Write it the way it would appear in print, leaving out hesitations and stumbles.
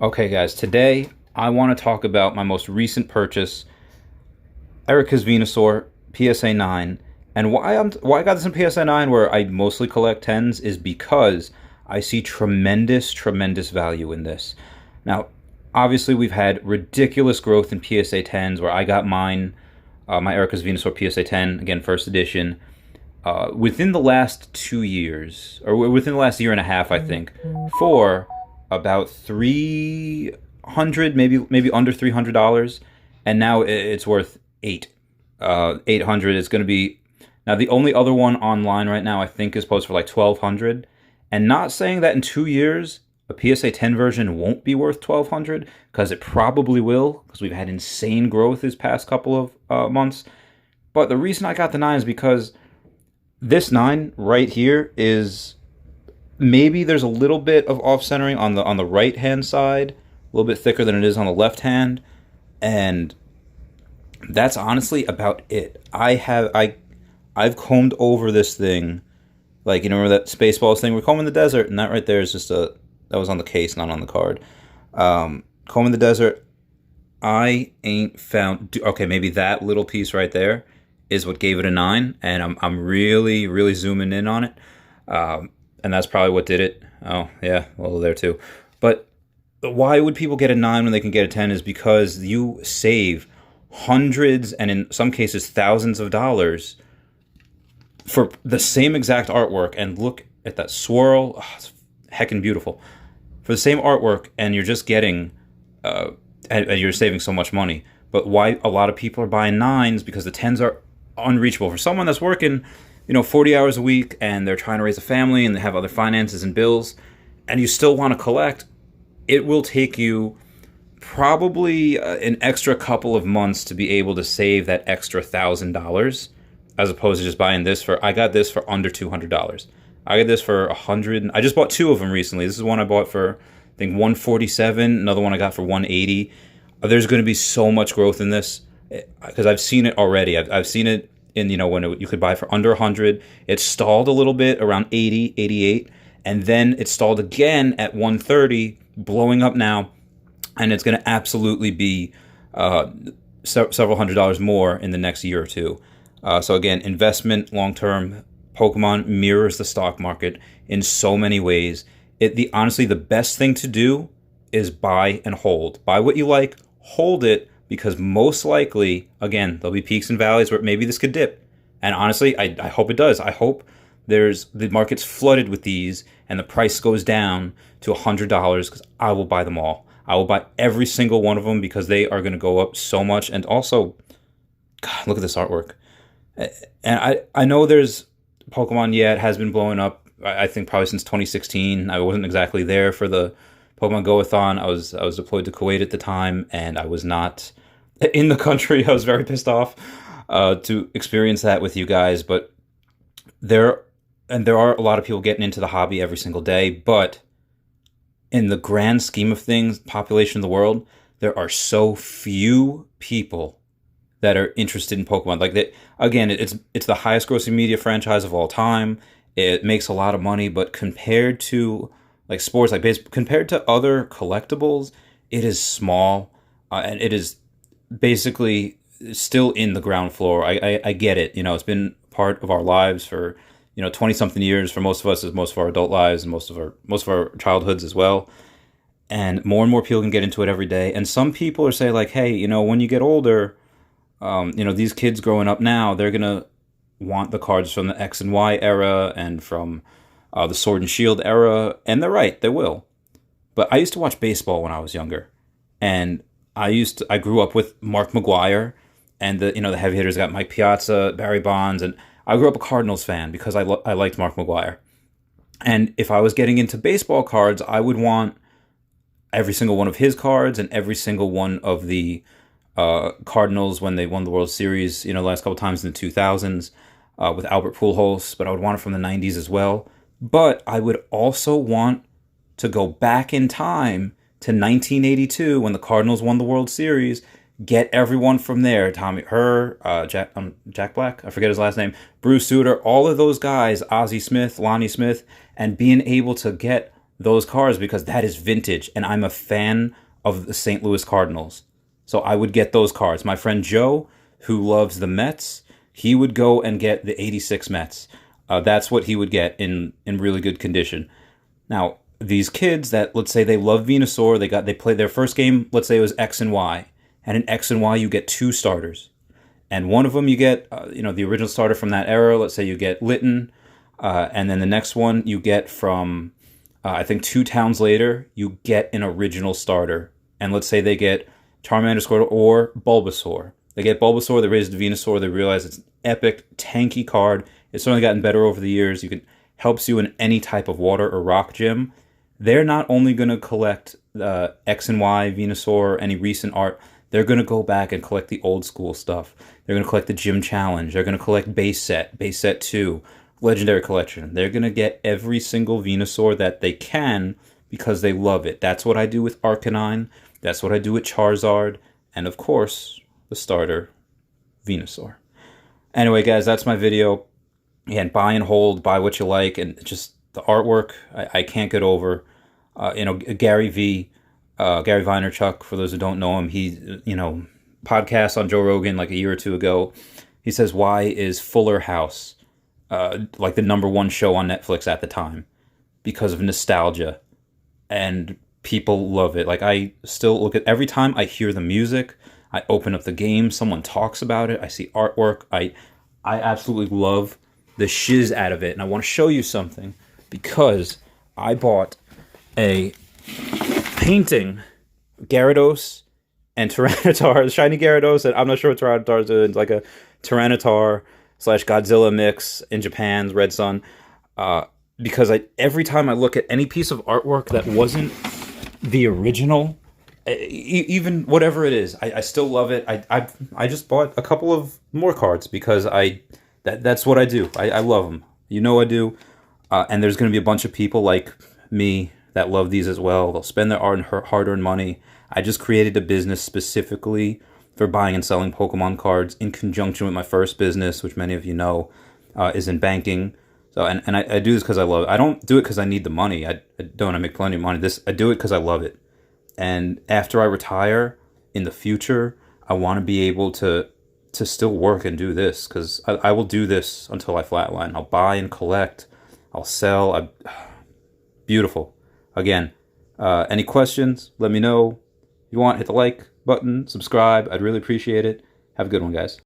Okay, guys, today I want to talk about my most recent purchase, Erika's Venusaur PSA 9. And why I got this in PSA 9 where I mostly collect 10s is because I see tremendous value in this. Now, obviously we've had ridiculous growth in PSA 10s where I got mine, my Erika's Venusaur PSA 10, again, first edition, within the last 2 years, or within the last year and a half, I think, for about 300, maybe under $300, and now it's worth 800. It's going to be now the only other one online right now I think is posted for like 1,200, and not saying that in 2 years a PSA 10 version won't be worth 1,200 because it probably will because we've had insane growth this past couple of months. But the reason I got the 9 is because this 9 right here is maybe there's a little bit of off centering on the right hand side, a little bit thicker than it is on the left hand, and that's honestly about it. I've combed over this thing, like, you know, remember that Spaceballs thing? We're combing the desert, and that right there is just that was on the case, not on the card. Combing the desert, I ain't found. Okay, maybe that little piece right there is what gave it a 9, and I'm really zooming in on it, and that's probably what did it. Oh yeah, well there too. But why would people get a 9 when they can get a 10 is because you save hundreds and in some cases thousands of dollars for the same exact artwork. And look at that swirl. Oh, it's heckin' beautiful. For the same artwork, and you're just getting, and you're saving so much money. But why a lot of people are buying 9s because the 10s are unreachable. For someone that's working, 40 hours a week and they're trying to raise a family and they have other finances and bills, and you still want to collect, it will take you probably an extra couple of months to be able to save that extra $1,000 as opposed to just buying this for, I got this for under $200. I got this for 100. I just bought two of them recently. This is one I bought for, I think, 147. Another one I got for 180. There's going to be so much growth in this because I've seen it already. I've seen it in, when you could buy for under 100. It stalled a little bit around 80, 88, and then it stalled again at 130, blowing up now, and it's going to absolutely be several $100s more in the next year or two. So again, investment long term. Pokemon mirrors the stock market in so many ways. Honestly, the best thing to do is buy and hold. Buy what you like, hold it, because most likely, again, there'll be peaks and valleys where maybe this could dip. And honestly, I hope it does. I hope the market's flooded with these and the price goes down to $100 because I will buy them all. I will buy every single one of them because they are going to go up so much. And also, God, look at this artwork. And I know there's Pokemon, yeah, it has been blowing up. I think probably since 2016. I wasn't exactly there for the Pokemon Go-a-thon. I was deployed to Kuwait at the time, and I was not in the country. I was very pissed off to experience that with you guys. But there are a lot of people getting into the hobby every single day. But in the grand scheme of things, population of the world, there are so few people that are interested in Pokemon. Like that, again, it's the highest grossing media franchise of all time. It makes a lot of money, but compared to like sports, like baseball, compared to other collectibles, it is small, and it is basically still in the ground floor. I get it. It's been part of our lives for 20 something years. For most of us, is most of our adult lives and most of our childhoods as well. And more people can get into it every day. And some people are saying like, hey, when you get older, these kids growing up now, they're going to want the cards from the X and Y era and from the Sword and Shield era. And they're right, they will. But I used to watch baseball when I was younger. And I grew up with Mark McGwire, and the heavy hitters got Mike Piazza, Barry Bonds. And I grew up a Cardinals fan because I liked Mark McGwire. And if I was getting into baseball cards, I would want every single one of his cards and every single one of the Cardinals when they won the World Series, the last couple times in the 2000s with Albert Pujols, but I would want it from the 90s as well. But I would also want to go back in time to 1982 when the Cardinals won the World Series, get everyone from there, Tommy Herr, Jack Black, I forget his last name, Bruce Sutter, all of those guys, Ozzie Smith, Lonnie Smith, and being able to get those cards because that is vintage, and I'm a fan of the St. Louis Cardinals. So I would get those cards. My friend Joe, who loves the Mets, he would go and get the 86 Mets. That's what he would get in really good condition. Now, these kids that, let's say they love Venusaur, they played their first game, let's say it was X and Y. And in X and Y, you get 2 starters. And one of them you get, the original starter from that era. Let's say you get Litton. And then the next one you get from, I think 2 towns later, you get an original starter. And let's say they get Charmander, Squirtle, or Bulbasaur. They get Bulbasaur, they raise the Venusaur, they realize it's an epic, tanky card. It's certainly gotten better over the years. Helps you in any type of water or rock gym. They're not only going to collect X and Y, Venusaur, any recent art, they're going to go back and collect the old school stuff. They're going to collect the Gym Challenge. They're going to collect Base Set 2, Legendary Collection. They're going to get every single Venusaur that they can because they love it. That's what I do with Arcanine. That's what I do with Charizard. And of course, the starter, Venusaur. Anyway, guys, that's my video. Again, buy and hold, buy what you like, and just the artwork, I can't get over. Gary Vaynerchuk, for those who don't know him, he, podcast on Joe Rogan like a year or two ago, he says, why is Fuller House like the #1 show on Netflix at the time? Because of nostalgia. And people love it. Like, I still look at, every time I hear the music, I open up the game, someone talks about it, I see artwork, I absolutely love the shiz out of it. And I want to show you something, because I bought a painting, Gyarados and Tyranitar, shiny Gyarados, and I'm not sure what Tyranitar is. It's like a Tyranitar / Godzilla mix in Japan's Red Sun. Because every time I look at any piece of artwork that wasn't the original, even whatever it is, I still love it. I just bought a couple of more cards because that's what I do. I love them. I do. And there's going to be a bunch of people like me that love these as well. They'll spend their hard-earned money. I just created a business specifically for buying and selling Pokemon cards in conjunction with my first business, which many of you know is in banking. So, and I do this because I love it. I don't do it because I need the money. I don't. I make plenty of money. I do it because I love it. And after I retire, in the future, I want to be able to still work and do this, because I will do this until I flatline. I'll buy and collect. I'll sell. Beautiful. Again, any questions, let me know. If you want, hit the like button, subscribe. I'd really appreciate it. Have a good one, guys.